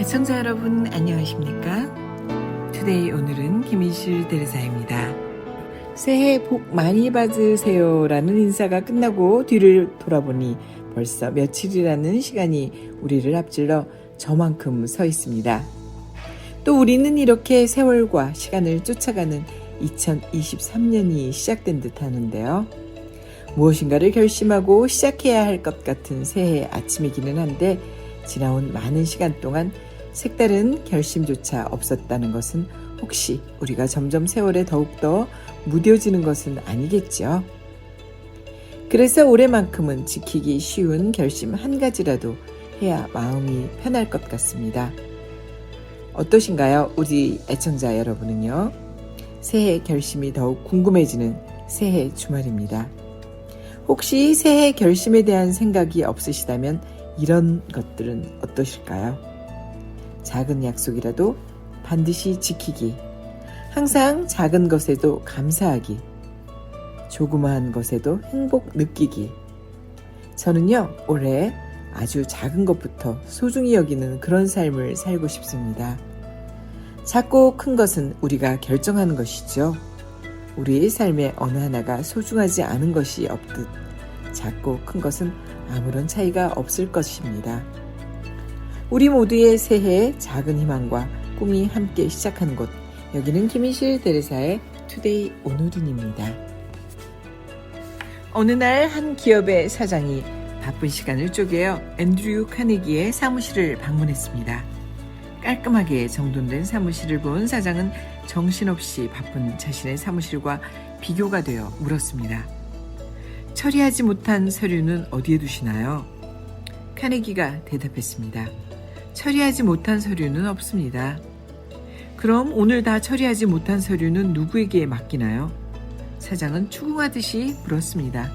애청자 여러분 안녕하십니까? 투데이 오늘은 김인실 대리사입니다. 새해 복 많이 받으세요 라는 인사가 끝나고 뒤를 돌아보니 벌써 며칠이라는 시간이 우리를 앞질러 저만큼 서 있습니다. 또 우리는 이렇게 세월과 시간을 쫓아가는 2023년이 시작된 듯 하는데요. 무엇인가를 결심하고 시작해야 할 것 같은 새해 아침이기는 한데 지나온 많은 시간 동안 색다른 결심조차 없었다는 것은 혹시 우리가 점점 세월에 더욱더 무뎌지는 것은 아니겠죠. 그래서 올해만큼은 지키기 쉬운 결심 한 가지라도 해야 마음이 편할 것 같습니다. 어떠신가요? 우리 애청자 여러분은요? 새해 결심이 더욱 궁금해지는 새해 주말입니다. 혹시 새해 결심에 대한 생각이 없으시다면 이런 것들은 어떠실까요? 작은 약속이라도 반드시 지키기, 항상 작은 것에도 감사하기, 조그마한 것에도 행복 느끼기. 저는요, 올해 아주 작은 것부터 소중히 여기는 그런 삶을 살고 싶습니다. 작고 큰 것은 우리가 결정하는 것이죠. 우리의 삶의 어느 하나가 소중하지 않은 것이 없듯 작고 큰 것은 아무런 차이가 없을 것입니다. 우리 모두의 새해에 작은 희망과 꿈이 함께 시작하는 곳, 여기는 김인실 대리사의 투데이 오늘은입니다. 어느 날 한 기업의 사장이 바쁜 시간을 쪼개어 앤드류 카네기의 사무실을 방문했습니다. 깔끔하게 정돈된 사무실을 본 사장은 정신없이 바쁜 자신의 사무실과 비교가 되어 물었습니다. 처리하지 못한 서류는 어디에 두시나요? 카네기가 대답했습니다. 처리하지 못한 서류는 없습니다. 그럼 오늘 다 처리하지 못한 서류는 누구에게 맡기나요? 사장은 추궁하듯이 물었습니다.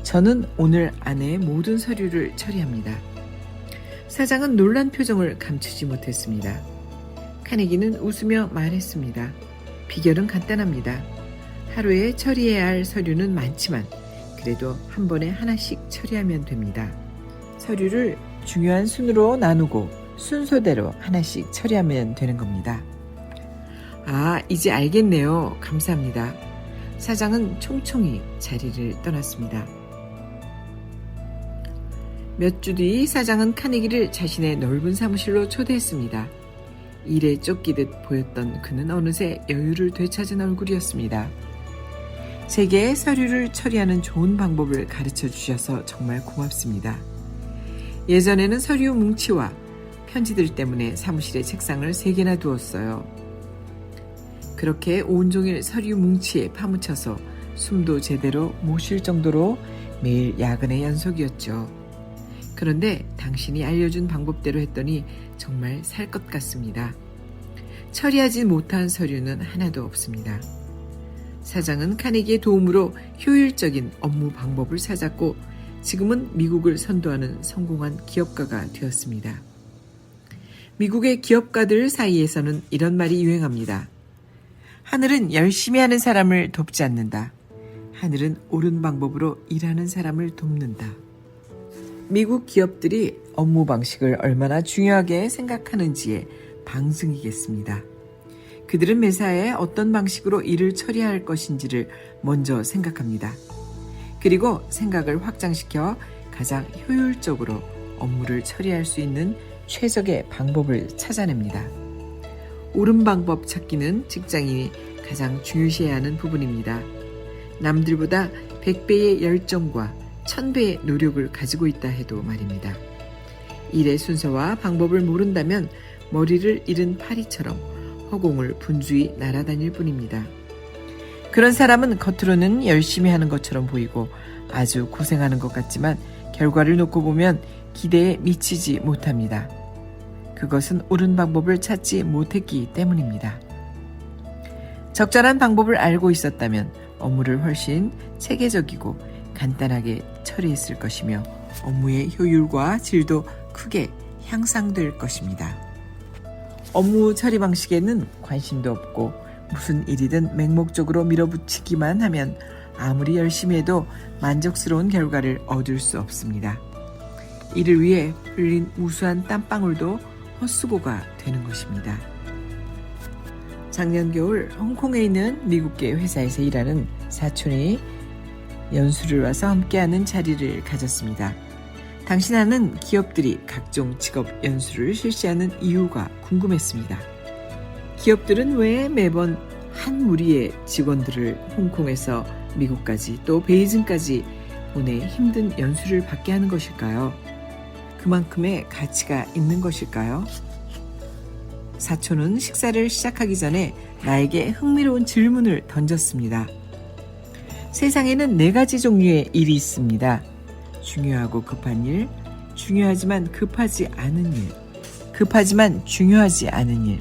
저는 오늘 안에 모든 서류를 처리합니다. 사장은 놀란 표정을 감추지 못했습니다. 카네기는 웃으며 말했습니다. 비결은 간단합니다. 하루에 처리해야 할 서류는 많지만 그래도 한 번에 하나씩 처리하면 됩니다. 서류를 중요한 순으로 나누고 순서대로 하나씩 처리하면 되는 겁니다. 아, 이제 알겠네요. 감사합니다. 사장은 총총히 자리를 떠났습니다. 몇 주 뒤 사장은 카네기를 자신의 넓은 사무실로 초대했습니다. 일에 쫓기듯 보였던 그는 어느새 여유를 되찾은 얼굴이었습니다. 제게 서류를 처리하는 좋은 방법을 가르쳐 주셔서 정말 고맙습니다. 예전에는 서류 뭉치와 편지들 때문에 사무실에 책상을 3개나 두었어요. 그렇게 온종일 서류 뭉치에 파묻혀서 숨도 제대로 못 쉴 정도로 매일 야근의 연속이었죠. 그런데 당신이 알려준 방법대로 했더니 정말 살 것 같습니다. 처리하지 못한 서류는 하나도 없습니다. 사장은 카네기의 도움으로 효율적인 업무 방법을 찾았고 지금은 미국을 선도하는 성공한 기업가가 되었습니다. 미국의 기업가들 사이에서는 이런 말이 유행합니다. 하늘은 열심히 하는 사람을 돕지 않는다. 하늘은 옳은 방법으로 일하는 사람을 돕는다. 미국 기업들이 업무 방식을 얼마나 중요하게 생각하는지의 방증이겠습니다. 그들은 매사에 어떤 방식으로 일을 처리할 것인지를 먼저 생각합니다. 그리고 생각을 확장시켜 가장 효율적으로 업무를 처리할 수 있는 최적의 방법을 찾아냅니다. 옳은 방법 찾기는 직장인이 가장 중요시해야 하는 부분입니다. 남들보다 100배의 열정과 1000배의 노력을 가지고 있다 해도 말입니다. 일의 순서와 방법을 모른다면 머리를 잃은 파리처럼 허공을 분주히 날아다닐 뿐입니다. 그런 사람은 겉으로는 열심히 하는 것처럼 보이고 아주 고생하는 것 같지만 결과를 놓고 보면 기대에 미치지 못합니다. 그것은 옳은 방법을 찾지 못했기 때문입니다. 적절한 방법을 알고 있었다면 업무를 훨씬 체계적이고 간단하게 처리했을 것이며 업무의 효율과 질도 크게 향상될 것입니다. 업무 처리 방식에는 관심도 없고 무슨 일이든 맹목적으로 밀어붙이기만 하면 아무리 열심히 해도 만족스러운 결과를 얻을 수 없습니다. 이를 위해 흘린 무수한 땀방울도 헛수고가 되는 것입니다. 작년 겨울 홍콩에 있는 미국계 회사에서 일하는 사촌이 연수를 와서 함께하는 자리를 가졌습니다. 당시 나는 기업들이 각종 직업 연수를 실시하는 이유가 궁금했습니다. 기업들은 왜 매번 한 무리의 직원들을 홍콩에서 미국까지 또 베이징까지 보내 힘든 연수를 받게 하는 것일까요? 그만큼의 가치가 있는 것일까요? 사촌은 식사를 시작하기 전에 나에게 흥미로운 질문을 던졌습니다. 세상에는 4가지 종류의 일이 있습니다. 중요하고 급한 일, 중요하지만 급하지 않은 일, 급하지만 중요하지 않은 일,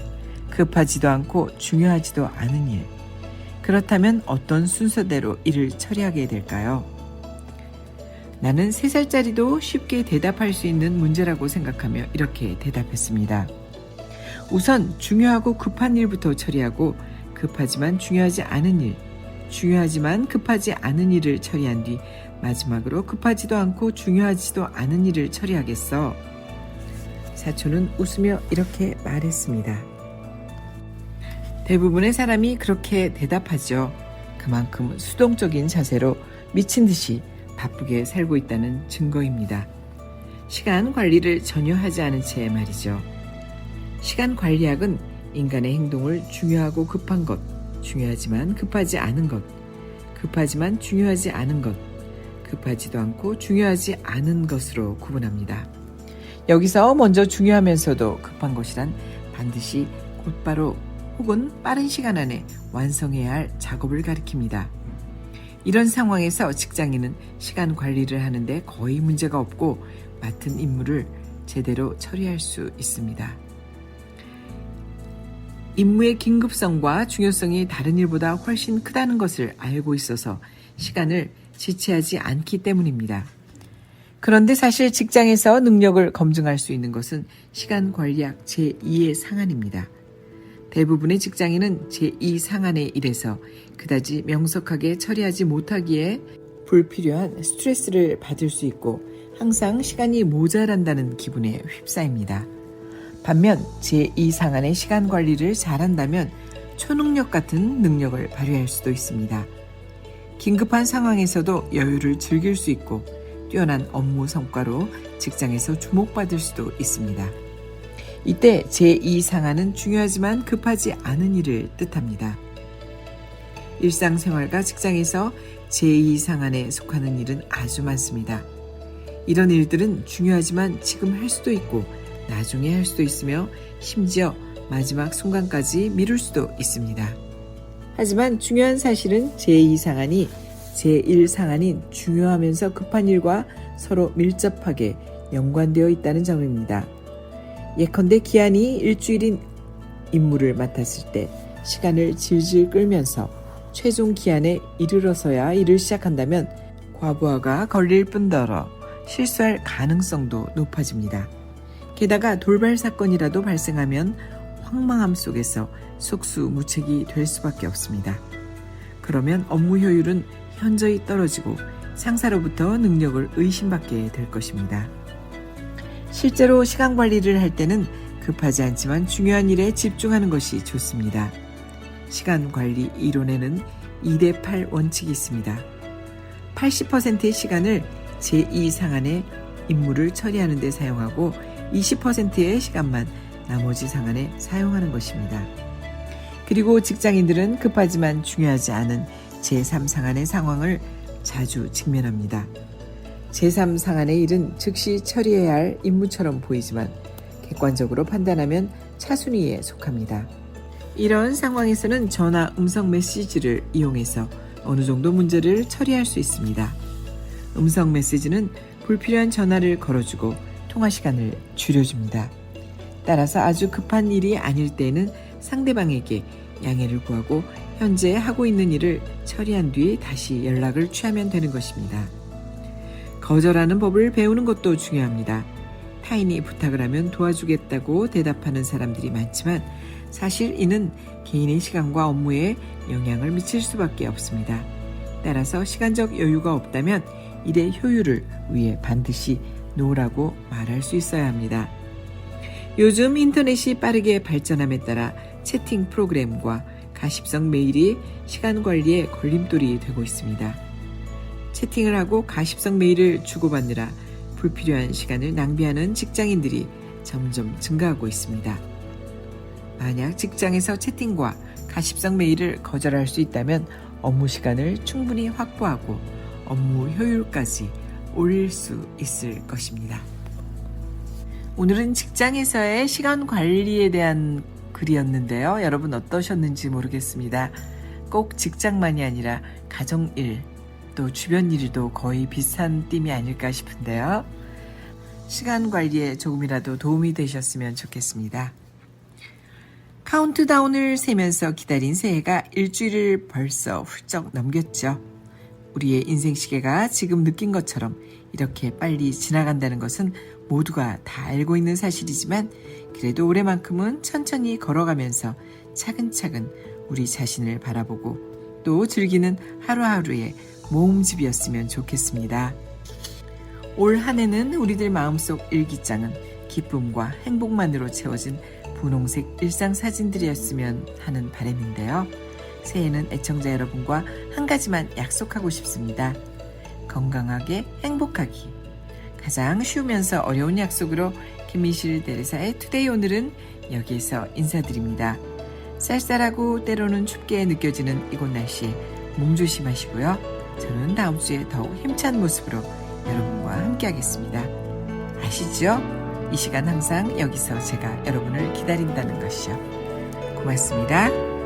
급하지도 않고 중요하지도 않은 일. 그렇다면 어떤 순서대로 일을 처리하게 될까요? 나는 3살짜리도 쉽게 대답할 수 있는 문제라고 생각하며 이렇게 대답했습니다. 우선 중요하고 급한 일부터 처리하고 급하지만 중요하지 않은 일, 중요하지만 급하지 않은 일을 처리한 뒤 마지막으로 급하지도 않고 중요하지도 않은 일을 처리하겠어. 사촌은 웃으며 이렇게 말했습니다. 대부분의 사람이 그렇게 대답하죠. 그만큼 수동적인 자세로 미친 듯이 바쁘게 살고 있다는 증거입니다. 시간 관리를 전혀 하지 않은 채 말이죠. 시간 관리학은 인간의 행동을 중요하고 급한 것, 중요하지만 급하지 않은 것, 급하지만 중요하지 않은 것, 급하지도 않고 중요하지 않은 것으로 구분합니다. 여기서 먼저 중요하면서도 급한 것이란 반드시 곧바로 혹은 빠른 시간 안에 완성해야 할 작업을 가리킵니다. 이런 상황에서 직장인은 시간 관리를 하는데 거의 문제가 없고 맡은 임무를 제대로 처리할 수 있습니다. 임무의 긴급성과 중요성이 다른 일보다 훨씬 크다는 것을 알고 있어서 시간을 지체하지 않기 때문입니다. 그런데 사실 직장에서 능력을 검증할 수 있는 것은 시간 관리학 제2의 상한입니다. 대부분의 직장인은 제2상한의 일에서 그다지 명석하게 처리하지 못하기에 불필요한 스트레스를 받을 수 있고 항상 시간이 모자란다는 기분에 휩싸입니다. 반면 제2상한의 시간 관리를 잘한다면 초능력 같은 능력을 발휘할 수도 있습니다. 긴급한 상황에서도 여유를 즐길 수 있고 뛰어난 업무 성과로 직장에서 주목받을 수도 있습니다. 이때 제2상한은 중요하지만 급하지 않은 일을 뜻합니다. 일상생활과 직장에서 제2상한에 속하는 일은 아주 많습니다. 이런 일들은 중요하지만 지금 할 수도 있고 나중에 할 수도 있으며 심지어 마지막 순간까지 미룰 수도 있습니다. 하지만 중요한 사실은 제2상한이 제1상한인 중요하면서 급한 일과 서로 밀접하게 연관되어 있다는 점입니다. 예컨대 기한이 일주일인 임무를 맡았을 때 시간을 질질 끌면서 최종 기한에 이르러서야 일을 시작한다면 과부하가 걸릴 뿐더러 실수할 가능성도 높아집니다. 게다가 돌발 사건이라도 발생하면 황망함 속에서 속수무책이 될 수밖에 없습니다. 그러면 업무 효율은 현저히 떨어지고 상사로부터 능력을 의심받게 될 것입니다. 실제로 시간 관리를 할 때는 급하지 않지만 중요한 일에 집중하는 것이 좋습니다. 시간 관리 이론에는 2대8 원칙이 있습니다. 80%의 시간을 제2상한의 임무를 처리하는 데 사용하고 20%의 시간만 나머지 상한에 사용하는 것입니다. 그리고 직장인들은 급하지만 중요하지 않은 제3상한의 상황을 자주 직면합니다. 제3상한의 일은 즉시 처리해야 할 임무처럼 보이지만 객관적으로 판단하면 차순위에 속합니다. 이런 상황에서는 전화 음성 메시지를 이용해서 어느 정도 문제를 처리할 수 있습니다. 음성 메시지는 불필요한 전화를 걸어주고 통화 시간을 줄여줍니다. 따라서 아주 급한 일이 아닐 때에는 상대방에게 양해를 구하고 현재 하고 있는 일을 처리한 뒤 다시 연락을 취하면 되는 것입니다. 거절하는 법을 배우는 것도 중요합니다. 타인이 부탁을 하면 도와주겠다고 대답하는 사람들이 많지만 사실 이는 개인의 시간과 업무에 영향을 미칠 수밖에 없습니다. 따라서 시간적 여유가 없다면 일의 효율을 위해 반드시 놓으라고 말할 수 있어야 합니다. 요즘 인터넷이 빠르게 발전함에 따라 채팅 프로그램과 가십성 메일이 시간 관리에 걸림돌이 되고 있습니다. 채팅을 하고 가십성 메일을 주고받느라 불필요한 시간을 낭비하는 직장인들이 점점 증가하고 있습니다. 만약 직장에서 채팅과 가십성 메일을 거절할 수 있다면 업무 시간을 충분히 확보하고 업무 효율까지 올릴 수 있을 것입니다. 오늘은 직장에서의 시간 관리에 대한 글이었는데요. 여러분 어떠셨는지 모르겠습니다. 꼭 직장만이 아니라 가정일, 또 주변 일도 거의 비슷한 띠이 아닐까 싶은데요. 시간 관리에 조금이라도 도움이 되셨으면 좋겠습니다. 카운트다운을 세면서 기다린 새해가 일주일을 벌써 훌쩍 넘겼죠. 우리의 인생 시계가 지금 느낀 것처럼 이렇게 빨리 지나간다는 것은 모두가 다 알고 있는 사실이지만 그래도 올해만큼은 천천히 걸어가면서 차근차근 우리 자신을 바라보고 또 즐기는 하루하루의 모음집이었으면 좋겠습니다. 올 한 해는 우리들 마음속 일기장은 기쁨과 행복만으로 채워진 분홍색 일상 사진들이었으면 하는 바람인데요. 새해에는 애청자 여러분과 한 가지만 약속하고 싶습니다. 건강하게 행복하기. 가장 쉬우면서 어려운 약속으로 김미실 대리사의 투데이 오늘은 여기에서 인사드립니다. 쌀쌀하고 때로는 춥게 느껴지는 이곳 날씨에 몸 조심하시고요. 저는 다음 주에 더욱 힘찬 모습으로 여러분과 함께 하겠습니다. 아시죠? 이 시간 항상 여기서 제가 여러분을 기다린다는 것이요. 고맙습니다.